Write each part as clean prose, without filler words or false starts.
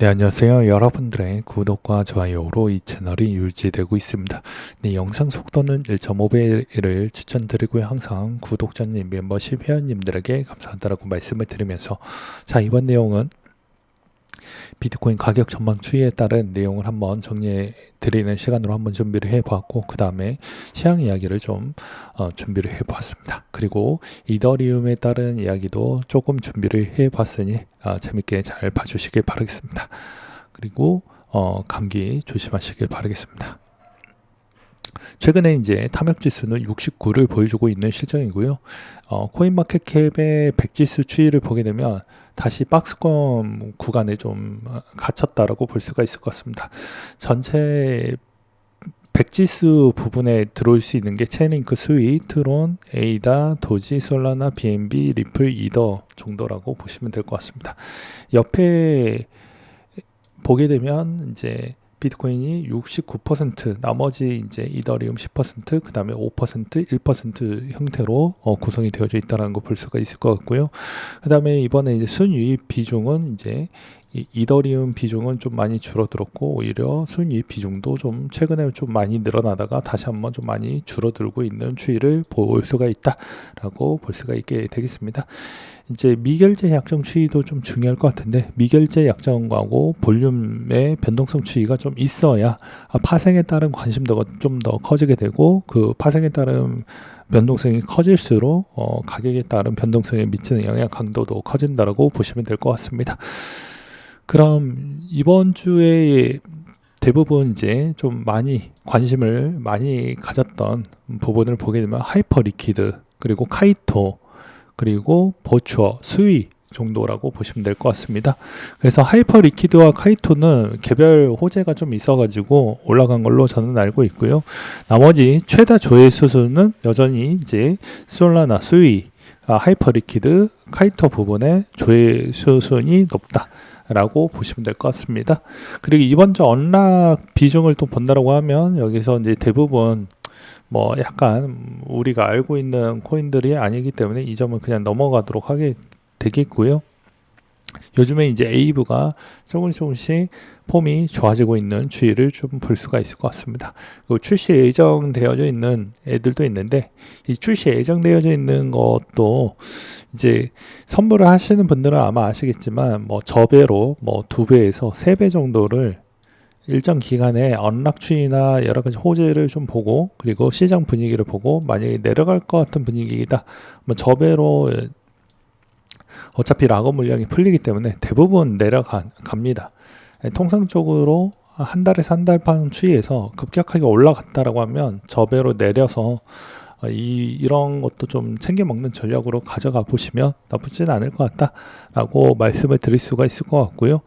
네, 안녕하세요. 여러분들의 구독과 좋아요로 이 채널이 유지되고 있습니다. 네, 영상 속도는 1.5배를 추천드리고요. 항상 구독자님, 멤버십 회원님들에게 감사하다라고 말씀을 드리면서, 자, 이번 내용은 비트코인 가격 전망 추이에 따른 내용을 한번 정리해 드리는 시간으로 한번 준비를 해 보았고, 그 다음에 시황 이야기를 좀 준비를 해 보았습니다. 그리고 이더리움에 따른 이야기도 조금 준비를 해 봤으니 재밌게 잘 봐주시길 바라겠습니다. 그리고 감기 조심하시길 바라겠습니다. 최근에 이제 탐욕 지수는 69를 보여주고 있는 실정이고요. 코인마켓캡의 100지수 추이를 보게 되면 다시 박스권 구간에 좀 갇혔다라고 볼 수가 있을 것 같습니다. 전체 100지수 부분에 들어올 수 있는 게 체인링크, 스위, 트론, 에이다, 도지, 솔라나, BNB, 리플, 이더 정도라고 보시면 될 것 같습니다. 옆에 보게 되면 이제 비트코인이 69%, 나머지 이제 이더리움 10%, 그 다음에 5%, 1% 형태로 구성이 되어져 있다는 거 볼 수가 있을 것 같고요. 그 다음에 이번에 이제 순유입 비중은 이제 이더리움 비중은 좀 많이 줄어들었고, 오히려 순유입 비중도 좀 최근에 좀 많이 늘어나다가 다시 한번 좀 많이 줄어들고 있는 추이를 볼 수가 있다라고 볼 수가 있게 되겠습니다. 이제 미결제 약정 추이도 좀 중요할 것 같은데, 미결제 약정하고 볼륨의 변동성 추이가 좀 있어야 파생에 따른 관심도가 좀 더 커지게 되고, 그 파생에 따른 변동성이 커질수록 가격에 따른 변동성에 미치는 영향 강도도 커진다라고 보시면 될 것 같습니다. 그럼 이번 주에 대부분 이제 좀 많이 관심을 많이 가졌던 부분을 보게 되면 하이퍼 리퀴드, 그리고 카이토, 그리고 버추어, 스위 정도라고 보시면 될 것 같습니다. 그래서 하이퍼 리퀴드와 카이토는 개별 호재가 좀 있어가지고 올라간 걸로 저는 알고 있고요. 나머지 최다 조회 수수는 여전히 이제 솔라나, 스위, 하이퍼 리퀴드, 카이토 부분의 조회 수순이 높다 라고 보시면 될 것 같습니다. 그리고 이번 주 언락 비중을 또 본다라고 하면, 여기서 이제 대부분 뭐 약간 우리가 알고 있는 코인들이 아니기 때문에 이 점은 그냥 넘어가도록 하게 되겠고요. 요즘에 이제 에이브가 조금씩 폼이 좋아지고 있는 추이를 좀 볼 수가 있을 것 같습니다. 그리고 출시 예정되어져 있는 애들도 있는데, 이 출시 예정되어져 있는 것도 이제 선물을 하시는 분들은 아마 아시겠지만, 뭐 저배로 뭐 2배에서 3배 정도를 일정 기간에 언락 추이나 여러 가지 호재를 좀 보고, 그리고 시장 분위기를 보고, 만약에 내려갈 것 같은 분위기이다, 뭐 저배로 어차피 락업 물량이 풀리기 때문에 대부분 내려갑니다. 통상적으로 한 달에서 한 달 반 추이에서 급격하게 올라갔다라고 하면 저배로 내려서 이런 것도 좀 챙겨 먹는 전략으로 가져가 보시면 나쁘지는 않을 것 같다라고 말씀을 드릴 수가 있을 것 같고요.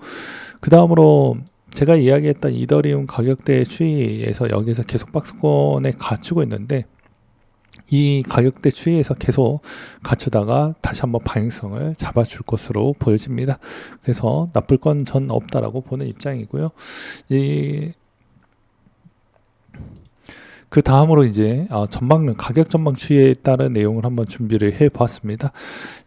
그 다음으로 제가 이야기했던 이더리움 가격대 추이에서 여기서 계속 박스권에 갖추고 있는데, 이 가격대 추이에서 계속 갖추다가 다시 한번 방향성을 잡아줄 것으로 보여집니다. 그래서 나쁠 건 전 없다라고 보는 입장이고요. 그 다음으로 이제 가격 전망 추이에 따른 내용을 한번 준비를 해 보았습니다.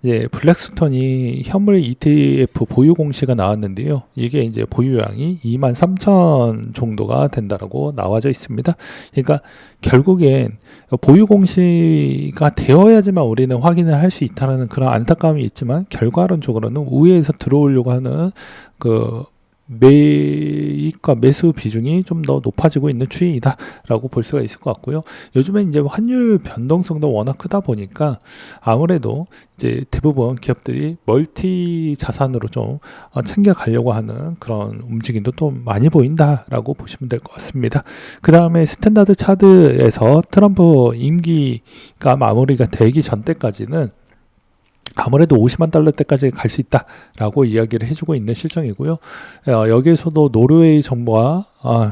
이제 블랙스톤이 현물 ETF 보유 공시가 나왔는데요. 이게 이제 보유량이 23,000 정도가 된다라고 나와져 있습니다. 그러니까 결국엔 보유 공시가 되어야지만 우리는 확인을 할 수 있다는 그런 안타까움이 있지만, 결과론적으로는 우회에서 들어오려고 하는 그 매입과 매수 비중이 좀 더 높아지고 있는 추이이다 라고 볼 수가 있을 것 같고요. 요즘에 이제 환율 변동성도 워낙 크다 보니까 아무래도 이제 대부분 기업들이 멀티 자산으로 좀 챙겨가려고 하는 그런 움직임도 또 많이 보인다라고 보시면 될 것 같습니다. 그 다음에 스탠다드 차트에서 트럼프 임기가 마무리가 되기 전 때까지는 아무래도 50만 달러 때까지 갈 수 있다라고 이야기를 해주고 있는 실정이고요. 여기에서도 노르웨이 정부와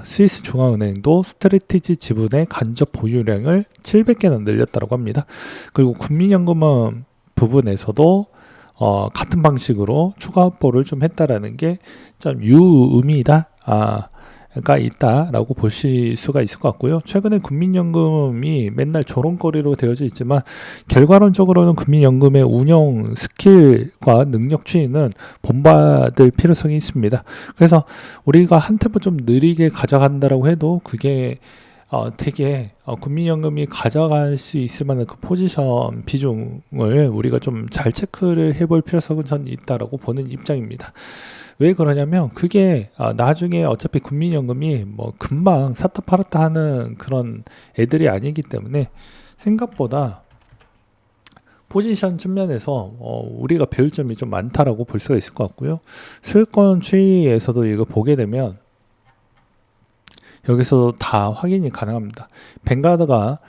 스위스 중앙은행도 스트래티지 지분의 간접 보유량을 700개나 늘렸다고 합니다. 그리고 국민연금은 부분에서도 같은 방식으로 추가 확보를 좀 했다라는 게 좀 유의미다. 가 있다라고 보실 수가 있을 것 같고요. 최근에 국민연금이 맨날 조롱거리로 되어져 있지만 결과론적으로는 국민연금의 운영 스킬과 능력 추이는 본받을 필요성이 있습니다. 그래서 우리가 한 템포 좀 느리게 가져간다라고 해도 그게 되게 국민연금이 가져갈 수 있을 만한 그 포지션 비중을 우리가 좀 잘 체크를 해볼 필요성은 전 있다라고 보는 입장입니다. 왜 그러냐면 그게 나중에 어차피 국민연금이 뭐 금방 샀다 팔았다 하는 그런 애들이 아니기 때문에 생각보다 포지션 측면에서 우리가 배울 점이 좀 많다라고 볼 수가 있을 것 같고요. 수익권 추이에서도 이거 보게 되면 여기서 다 확인이 가능합니다. 뱅가드가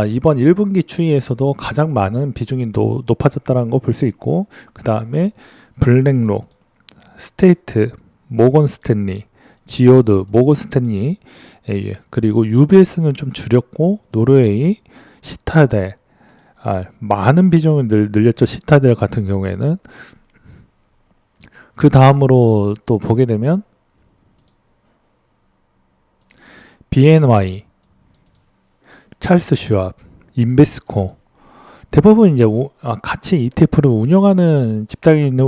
이번 1분기 추이에서도 가장 많은 비중이 높아졌다는 거 볼 수 있고, 그 다음에 블랙록, 스테이트, 모건 스탠리, 지오드, 모건 스탠리, 그리고 UBS는 좀 줄였고, 노르웨이, 시타델, 많은 비중을 늘렸죠. 시타델 같은 경우에는. 그 다음으로 또 보게 되면 BNY, 찰스 슈왑, 인베스코, 대부분 이제 같이 ETF를 운영하는 집단에 있는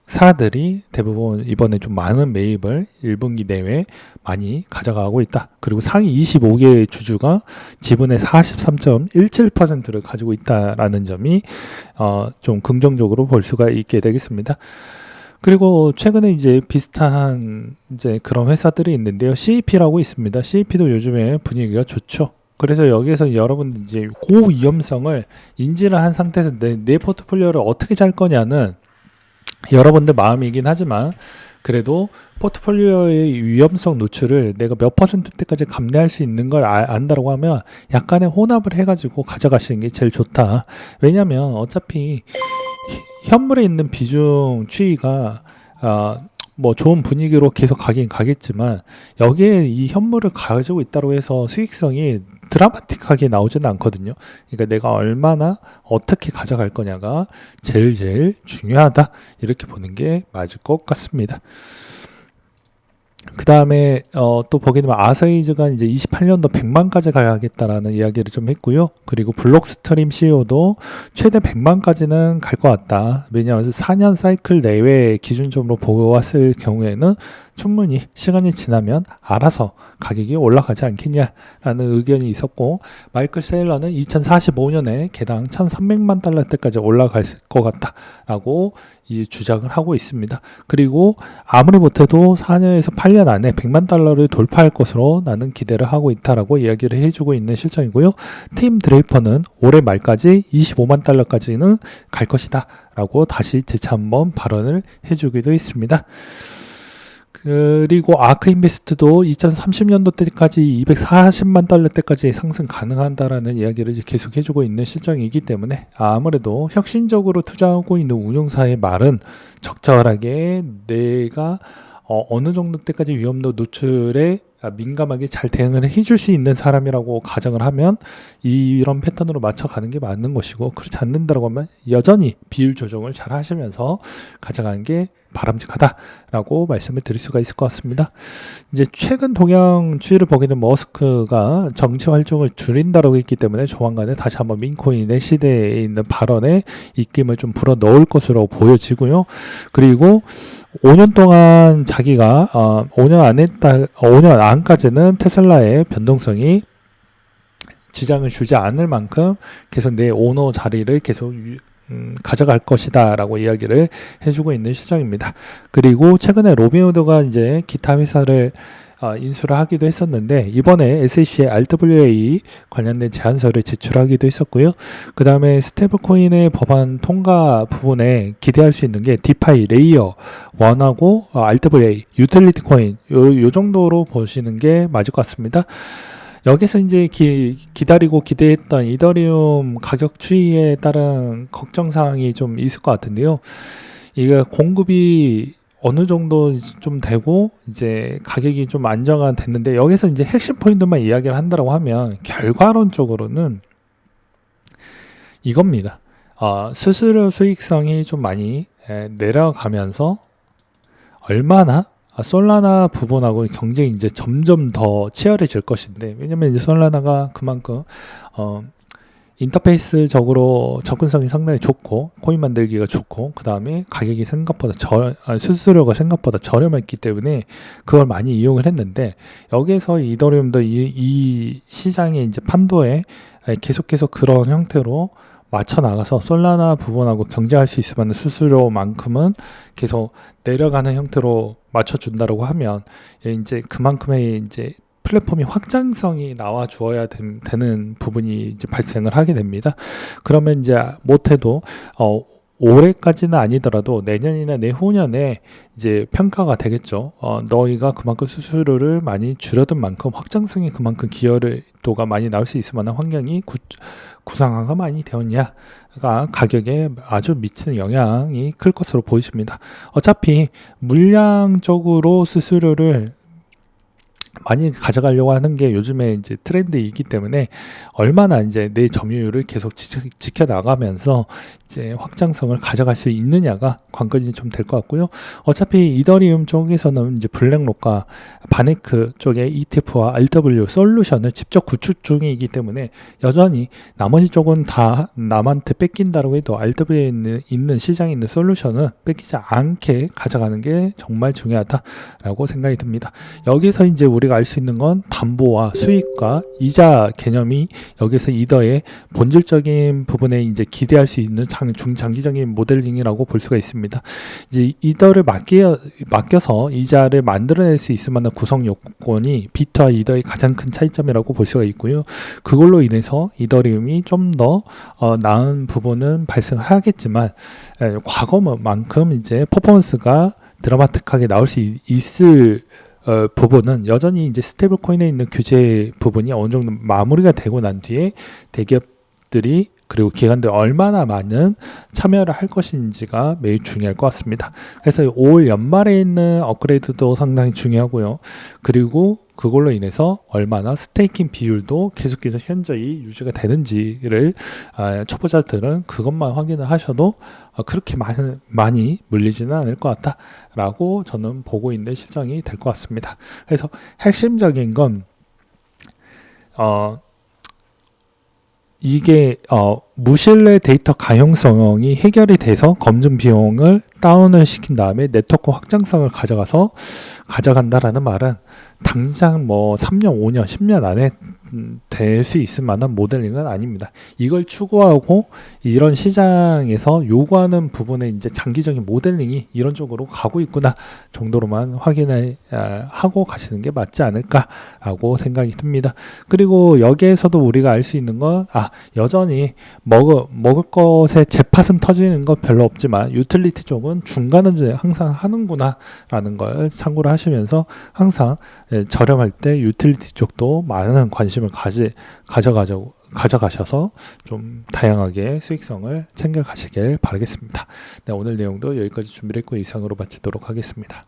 운용사들이 대부분 이번에 좀 많은 매입을 1분기 내외 많이 가져가고 있다. 그리고 상위 25개의 주주가 지분의 43.17%를 가지고 있다라는 점이 좀 긍정적으로 볼 수가 있게 되겠습니다. 그리고 최근에 이제 비슷한 이제 그런 회사들이 있는데요. CEP라고 있습니다. CEP도 요즘에 분위기가 좋죠. 그래서 여기에서 여러분 이제 고위험성을 인지를 한 상태에서 내 포트폴리오를 어떻게 짤 거냐는 여러분들 마음이긴 하지만 그래도 포트폴리오의 위험성 노출을 내가 몇 %대까지 감내할 수 있는 걸 안다라고 하면 약간의 혼합을 해가지고 가져가시는 게 제일 좋다. 왜냐면 어차피 현물에 있는 비중 추이가 뭐 좋은 분위기로 계속 가긴 가겠지만 여기에 이 현물을 가지고 있다고 해서 수익성이 드라마틱하게 나오지는 않거든요. 그러니까 내가 얼마나 어떻게 가져갈 거냐가 제일 중요하다, 이렇게 보는 게 맞을 것 같습니다. 그 다음에 또 보게 되면 아서이즈가 이제 28년도 100만까지 가야겠다라는 이야기를 좀 했고요. 그리고 블록스트림 CEO도 최대 100만까지는 갈 것 같다. 왜냐하면 4년 사이클 내외 기준점으로 보았을 경우에는 충분히 시간이 지나면 알아서 가격이 올라가지 않겠냐라는 의견이 있었고, 마이클 세일러는 2045년에 개당 1300만 달러 때까지 올라갈 것 같다라고 이 주장을 하고 있습니다. 그리고 아무리 못해도 4년에서 8년 안에 100만 달러를 돌파할 것으로 나는 기대를 하고 있다라고 이야기를 해주고 있는 실정이고요. 팀 드레이퍼는 올해 말까지 25만 달러까지는 갈 것이다 라고 다시 재차 한번 발언을 해주기도 했습니다. 그리고 아크인베스트도 2030년도 때까지 240만 달러 때까지 상승 가능한다라는 이야기를 이제 계속 해주고 있는 실정이기 때문에 아무래도 혁신적으로 투자하고 있는 운용사의 말은 적절하게 내가 어느 정도 때까지 위험도 노출에 민감하게 잘 대응을 해줄 수 있는 사람이라고 가정을 하면 이런 패턴으로 맞춰가는 게 맞는 것이고, 그렇지 않는다고 하면 여전히 비율 조정을 잘 하시면서 가져가는 게 바람직하다라고 말씀을 드릴 수가 있을 것 같습니다. 이제 최근 동향 추이를 보게 되면 머스크가 정치 활동을 줄인다라고 했기 때문에 조만간에 다시 한번 민코인의 시대에 있는 발언에 입김을 좀 불어 넣을 것으로 보여지고요. 그리고 5년 동안 자기가 5년 안까지는 테슬라의 변동성이 지장을 주지 않을 만큼 계속 내 오너 자리를 계속 가져갈 것이다 라고 이야기를 해주고 있는 실정입니다. 그리고 최근에 로빈후드가 이제 기타 회사를 인수를 하기도 했었는데, 이번에 SEC의 RWA 관련된 제안서를 제출하기도 했었고요. 그 다음에 스테이블코인의 법안 통과 부분에 기대할 수 있는 게 디파이 레이어 1하고 RWA, 유틸리티 코인 요 정도로 보시는 게 맞을 것 같습니다. 여기서 이제 기다리고 기대했던 이더리움 가격 추이에 따른 걱정사항이 좀 있을 것 같은데요. 이게 공급이 어느 정도 좀 되고 이제 가격이 좀 안정화 됐는데, 여기서 이제 핵심 포인트만 이야기를 한다고 하면 결과론적으로는 이겁니다. 수수료 수익성이 좀 많이 내려가면서 얼마나 솔라나 부분하고 경쟁이 이제 점점 더 치열해질 것인데, 왜냐면 이제 솔라나가 그만큼 인터페이스적으로 접근성이 상당히 좋고 코인 만들기가 좋고, 그 다음에 가격이 생각보다 수수료가 생각보다 저렴했기 때문에 그걸 많이 이용을 했는데, 여기에서 이더리움도 이 시장의 이제 판도에 계속해서 그런 형태로 맞춰 나가서 솔라나 부분하고 경쟁할 수 있을 만한 수수료만큼은 계속 내려가는 형태로 맞춰준다고 하면, 이제 그만큼의 이제 플랫폼이 확장성이 나와 주어야 되는 부분이 이제 발생을 하게 됩니다. 그러면 이제 못해도 올해까지는 아니더라도 내년이나 내후년에 이제 평가가 되겠죠. 너희가 그만큼 수수료를 많이 줄여둔 만큼 확장성이 그만큼 기여도가 많이 나올 수 있을 만한 환경이 구상화가 많이 되었냐가 가격에 아주 미치는 영향이 클 것으로 보이십니다. 어차피 물량적으로 수수료를 많이 가져가려고 하는 게 요즘에 이제 트렌드이기 때문에, 얼마나 이제 내 점유율을 계속 지켜 나가면서 이제 확장성을 가져갈 수 있느냐가 관건이 좀 될 것 같고요. 어차피 이더리움 쪽에서는 이제 블랙록과 바네크 쪽의 ETF와 RW 솔루션을 직접 구축 중이기 때문에, 여전히 나머지 쪽은 다 남한테 뺏긴다고 해도 RW에 있는 시장에 있는 솔루션은 뺏기지 않게 가져가는 게 정말 중요하다라고 생각이 듭니다. 여기서 이제 우리가 알 수 있는 건 담보와 수익과 이자 개념이 여기서 이더의 본질적인 부분에 이제 기대할 수 있는 중장기적인 모델링이라고 볼 수가 있습니다. 이제 이더를 맡겨서 이자를 만들어낼 수 있을 만한 구성 요건이 비트와 이더의 가장 큰 차이점이라고 볼 수가 있고요. 그걸로 인해서 이더리움이 좀 더 나은 부분은 발생하겠지만, 과거만큼 이제 퍼포먼스가 드라마틱하게 나올 수 있을 부분은 여전히 이제 스테이블 코인에 있는 규제 부분이 어느 정도 마무리가 되고 난 뒤에 대기업들이 그리고 기관들이 얼마나 많은 참여를 할 것인지가 매우 중요할 것 같습니다. 그래서 올 연말에 있는 업그레이드도 상당히 중요하고요. 그리고 그걸로 인해서 얼마나 스테이킹 비율도 계속해서 현저히 유지가 되는지를 초보자들은 그것만 확인을 하셔도 그렇게 많이 물리지는 않을 것 같다라고 저는 보고 있는 실정이 될 것 같습니다. 그래서 핵심적인 건 이게 무신뢰 데이터 가용성이 해결이 돼서 검증 비용을 다운을 시킨 다음에 네트워크 확장성을 가져간다라는 말은 당장 뭐 3년, 5년, 10년 안에 될 수 있을 만한 모델링은 아닙니다. 이걸 추구하고 이런 시장에서 요구하는 부분에 이제 장기적인 모델링이 이런 쪽으로 가고 있구나 정도로만 확인을 하고 가시는 게 맞지 않을까라고 생각이 듭니다. 그리고 여기에서도 우리가 알 수 있는 건 여전히 먹을 것에 재팟은 터지는 건 별로 없지만 유틸리티 쪽은 중간은 항상 하는구나 라는 걸 참고를 하시면서, 항상 저렴할 때 유틸리티 쪽도 많은 관심을 가져가셔서 좀 다양하게 수익성을 챙겨 가시길 바라겠습니다. 네, 오늘 내용도 여기까지 준비를 했고 이상으로 마치도록 하겠습니다.